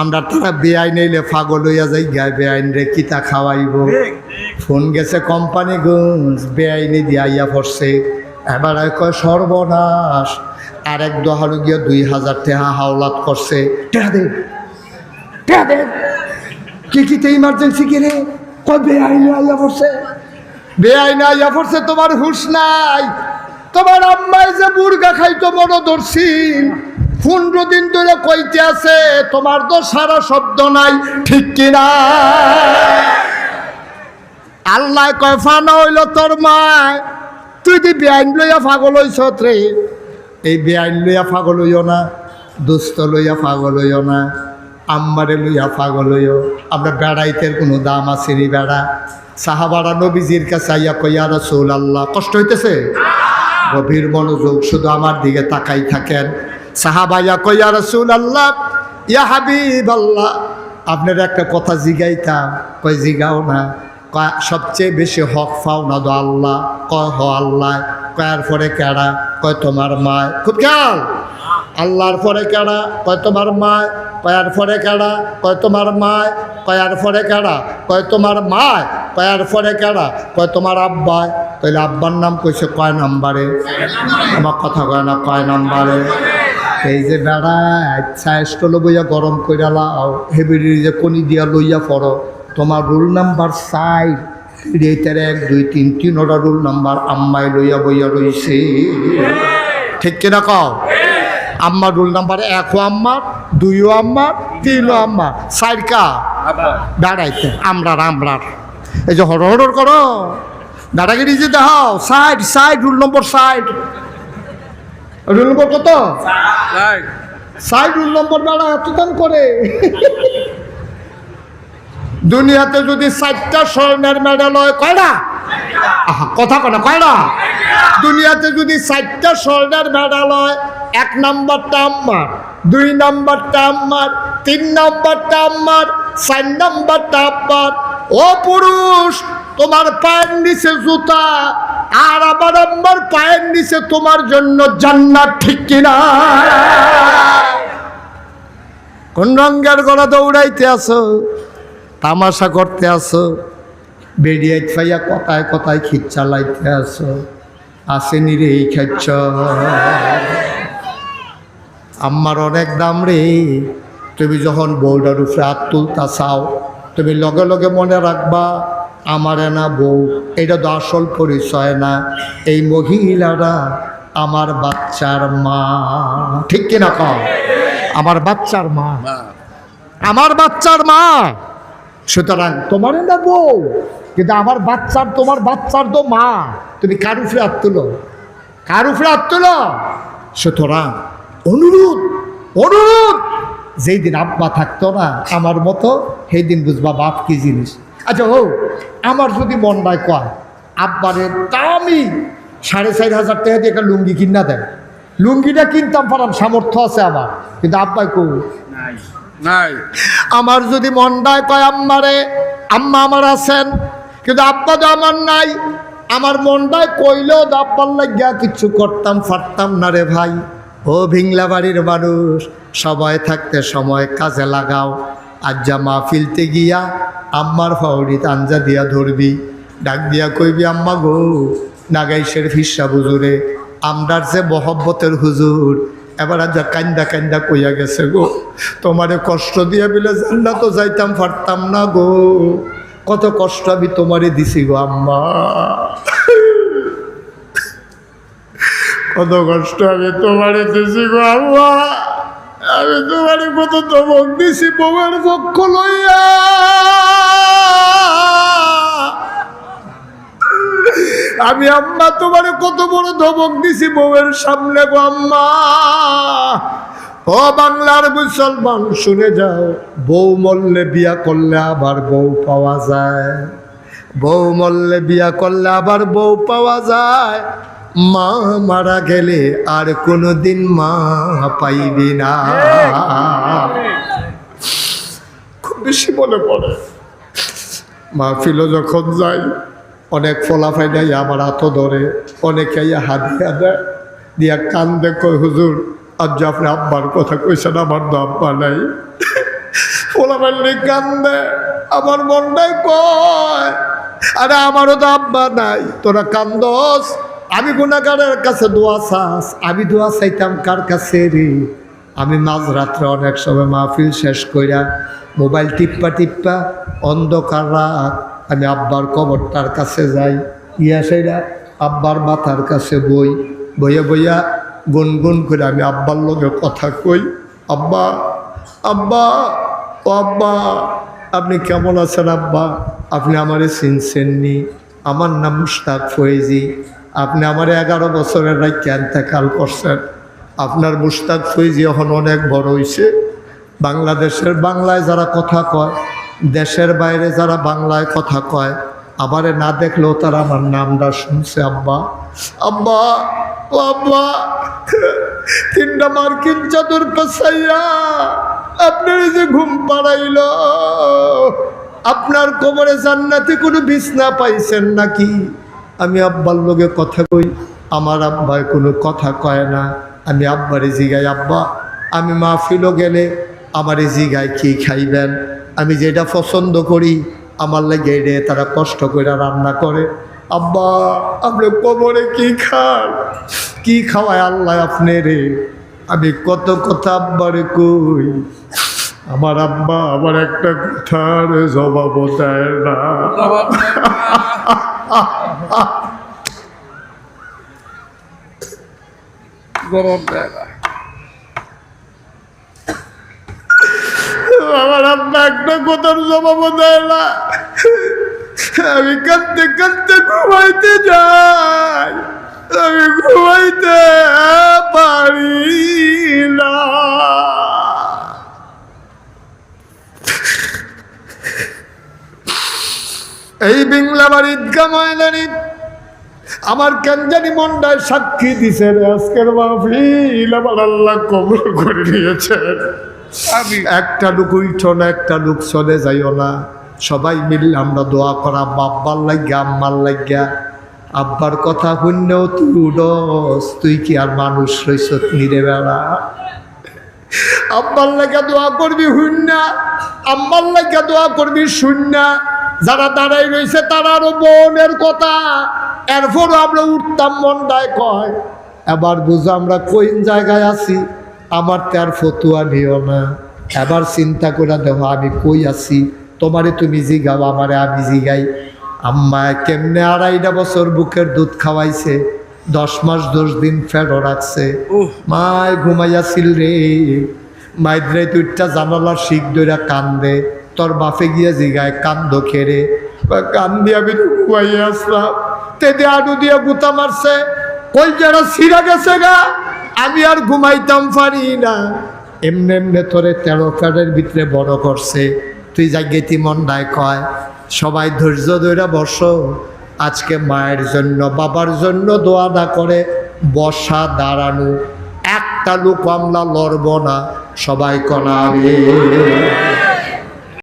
আমরা তারা বেআইন এলে পাগল হইয়া যাই গায়ে বেআইন রে কিতা খাওয়াইব ফোন গেছে কোম্পানিগঞ্জ বেআইনি দিয়া ইয়া পড়ছে এবার কয় সর্বনাশ আর এক দহালু গিয়া 2000 টাকা হাওলাত করছে টাকা দে কিতে ইমার্জেন্সি কি রে কয় বেআইনি আইয়া পড়ছে বেআইনি আইয়া পড়ছে তোমার হুঁশ নাই তোমার আম্মাই যে বুর্গা খাইতো মনে ধরছিল 15 দিন ধরে কইতে আছে তোমার তো সারা শব্দ নাই ঠিক কিনা আল্লাহ কয় ফানা হইল তোর মায় তুই দি বেআইন লইয়া পাগল হইছ রে এই বেআইন লইয়া পাগল হইও না দুস্থ লইয়া পাগল হইও না আম্মারে লইয়া পাগল হইও আমরা বেড়াইতের কোনো দাম আছে নি বেড়া সাহাবারা নবীজির কাছে আইয়া কইয়া রাসূলুল্লাহ কষ্ট হইতেছে গভীর মনোযোগ শুধু আমার দিকে তাকাই থাকেন সাহাবাইয়া কইয়া রাসূলুল্লাহ ইয়া হাবিবাল্লাহ আপনার একটা কথা জিগাইতাম কই জিগাও না সবচেয়ে বেশি হক পাও না তো আল্লাহ কয় হ আল্লাহ কয়ার পরে কেডা কয় তোমার মায় খুব খেয়াল আল্লাহর পরে কেডা কয় তোমার মায় কয়ার পরে কেডা কয় তোমার মায় কয়ার পরে কেডা কয় তোমার মায় কয়ার পরে কেডা কয় তোমার আব্বায় তাহলে আব্বার নাম কইছে কয় নাম্বারে আমার কথা কয় না কয় নাম্বারে এই যে বেড়া আচ্ছা স্টল বইয়া গরম কইরা লাও হেবির যে কনি দিয়া লইয়া পড়ো তোমার রুল নাম্বার 5 এইটার 1 2 3 3টা রুল নাম্বার আম্মাই লইয়া বইয়া রইছে ঠিক কিনা কও আম্মা রুল নাম্বার 1ও আম্মা 2ও আম্মা 3ও আম্মা 4কা দাঁড়াইতে আমরা এই যে হড় করো দাঁড়াগিরি যে দেখাও সাইড রুল নম্বর 60 রুল নম্বর কত 60 রুল নম্বর দাঁড়া এত দাম করে দুনিয়াতে যদি 4টা স্বর্ণের মেডেল হয় কয়টা কথা কয় না কয়টা দুনিয়াতে যদি 4টা স্বর্ণের মেডেল হয় 1 নাম্বারটা আম্মার 2 নাম্বারটা আম্মার 3 নাম্বারটা আম্মার 4 নাম্বারটা আব্বার ও পুরুষ তোমার পায়ের নিচে জুতা আর আমার আম্মার পায়ের নিচে তোমার জন্য জান্নাত ঠিক কিনা কোন রঙের গলা দৌড়াইতে আসো তামাশা করতে আসো বেরিয়ে ফাইয়া কথায় কথায় খিচ চালাইতে আসো আসেনি রে এই খাচ্ছ আম্মার অনেক দাম রে তুমি যখন বউটার উপরে হাত তুলতা চাও তুমি লগে লগে মনে রাখবা আমারে না বউ এটা তো আসল পরিচয় না এই মহিলারা আমার বাচ্চার মা ঠিক কিনা কও আমার বাচ্চার মা আমার বাচ্চার মা সুতরাং তোমার না বউ কিন্তু আমার বাচ্চার তোমার বাচ্চার তো মা তুমি কার উপরে হাত তুলো সুতরাং অনুরোধ যেই দিন আব্বা থাকতো না আমার মতো সেই দিন বুঝবা বাপ কি জিনিস আচ্ছা আমার যদি মনটায় কয় আব্বারে দামি 4,500 টাকা দিয়ে একটা লুঙ্গি কিনা দেয় লুঙ্গিটা কিনতাম পারাম সামর্থ্য আছে আমার কিন্তু আব্বাই কো নাই আমার যদি মনটায় কয় আম্মারে আম্মা আমার আছেন কিন্তু আব্বা তো আমার নাই আমার মনটায় কইলেও আব্বার লাগিয়া কিছু করতাম পারতাম না রে ভাই ও ভিংলা বাড়ির মানুষ সবাই থাকতে সময় কাজে লাগাও আজ যা মাহফিলতে গিয়া আম্মার ফাউরি তাঞ্জা দিয়া ধরবি ডাক দিয়া কইবি আম্মা গো নাগাইশের ফিসা হুজুরে আমরার যে মহব্বতের হুজুর এবার আজ কান্দা কইয়া গেছে গো তোমারে কষ্ট দিয়া বিলে জান্নাত যাইতাম পারতাম না গো কত কষ্ট আমি তোমারে দিছি গো আম্মা কত কষ্ট আমি তোমারে দিছি গো আম্মা আমি তোমারে কত ধমক দিছি বউয়ের পক্ষ লইয়া আমি আম্মা তোমারে কত বড় ধমক দিছি বউয়ের সামনে গো আম্মা ও বাংলার মুসলমান শুনে যাও বউ মরলে বিয়া করলে আবার বউ পাওয়া যায় বউ মরলে বিয়া করলে আবার বউ পাওয়া যায় মা মারা গেলে আর কোনোদিন মা পাইবি না খুব বেশি মনে পড়ে মাহফিলও যখন যাই অনেক ফলাফাই নাই আমার হাতও ধরে অনেকে হাদিয়া দেয় দিয়া কান্দে কই হুজুর আজ আপনি আব্বার কথা কইছেন আমার তো আব্বা নাই পোলাপাল্লি কান্দে, আমার মনটাই কয় আরে আমারও তো আব্বা নাই, তোরা কান্দস। আমি গুনাহগারের কাছে দোয়া চাস, আমি দোয়া চাইতাম কার কাছে রে? আমি মাঝরাত্রে অনেক সময় মাহফিল শেষ কইরা মোবাইল টিপ্পা টিপ্পা অন্ধকার রাত আমি আব্বার কবরটার কাছে যাই, সেটা আব্বার মাথার কাছে বইয়া বইয়া গুনগুন করে আমি আব্বার লগে কথা কই, আব্বা আব্বা ও আব্বা আপনি কেমন আছেন আব্বা? আপনি আমারে চিনছেননি? আমার নাম মুশতাক ফয়েজি। আপনি আমার 11 বছরের রাইকে ইন্তেকাল করছেন। আপনার মুশতাক ফয়েজি এখন অনেক বড় হয়েছে। বাংলাদেশের বাংলায় যারা কথা কয়, দেশের বাইরে যারা বাংলায় কথা কয়, আমারে না দেখলেও তারা আমার নামটা শুনছে। আব্বা আব্বা ও আব্বা, 3টা মার্কিন চাদর পেছাইয়া আপনার যে ঘুম পাড়াইল, আপনার কবরে জান্নাতে কোনো বিছনা পাইছেন নাকি? আমি আব্বার লগে কথা কই, আমার আব্বায় কোনো কথা কয় না। আমি আব্বারে জিগাই, আব্বা আমি মাহফিলও গেলে আমারে জিগায় কি খাইবেন? আমি যেটা পছন্দ করি আমার লাগে রে তারা কষ্ট করে রান্না করে। আব্বা আপনি কবরে কি খান, কি খাওয়ায় আল্লাহ আপনি রে? আমি কত কথা আব্বারে কই, আমার আব্বা আমার একটা কথার জবাব দেয় না। আমার আব্বা একটা কথার জবাব দেয় না। আমি কাঁদতে কাঁদতে ঘুমাইতে যাই, আমি ঘুমাইতে পারি না। এই বিংলাবাড়ি ঈদগাহ ময়দানে আমার কেনজানি মনটায় সাক্ষী দিছে রে, আজকের মাহফিল আমার আল্লাহ কবুল করে নিয়েছেন। একটা লোক উঠো না, একটা লোক চলে যাইও না, সবাই মিলে আমরা দোয়া করা আব্বার লাগিয়া আম্মার লাগিয়া। আব্বার কথা শুনলেও তুই উডস, তুই কি আর মানুষ রইস নিরে বেড়া? আব্বার লাগিয়া দোয়া করবি শুননা, আম্মার লাগিয়া দোয়া করবি শুননা। যারা দাঁড়াই রয়েছে তারারও বোনের কথা, এরপরও আমরা উঠতাম মনটায় কয়। এবার বুঝো আমরা কোন জায়গায় আছি, আমার তো আর ফতুয়া নিও না। এবার চিন্তা করে দেখো আমি কই আছি, তোমারে তুমি জিগাও, আমারে আমি জিগাই। আম্মায় কেমনে 2.5 বছর বুকের দুধ খাওয়াইছে, 10 মাস 10 দিন ফেরো রাখছে। মায় ঘুমাইয়াছিল রে, মাইদ্রে তুইটা জানালার শিখ দইরা কান্দে। তোর বাপে গিয়ে জিগায় কান্দ খেরে, কান্দি আমি ঘুমাইয়ে আসলাম, তেদে আডু দিয়ে গুতা মারছে, কই যারা ছিঁড়া গেছে গা, আমি আর ঘুমাইতাম পারি না। এমনি এমনি তোরে 13 ফেরের ভিতরে বড় করছে, তুই জাগেতি মন্ডায় কয়। সবাই ধৈর্য ধরে বসো, আজকে মায়ের জন্য বাবার জন্য দোয়া না করে বসা দাঁড়ানো একটা লোক আমরা লড়ব না, সবাই কনাবে।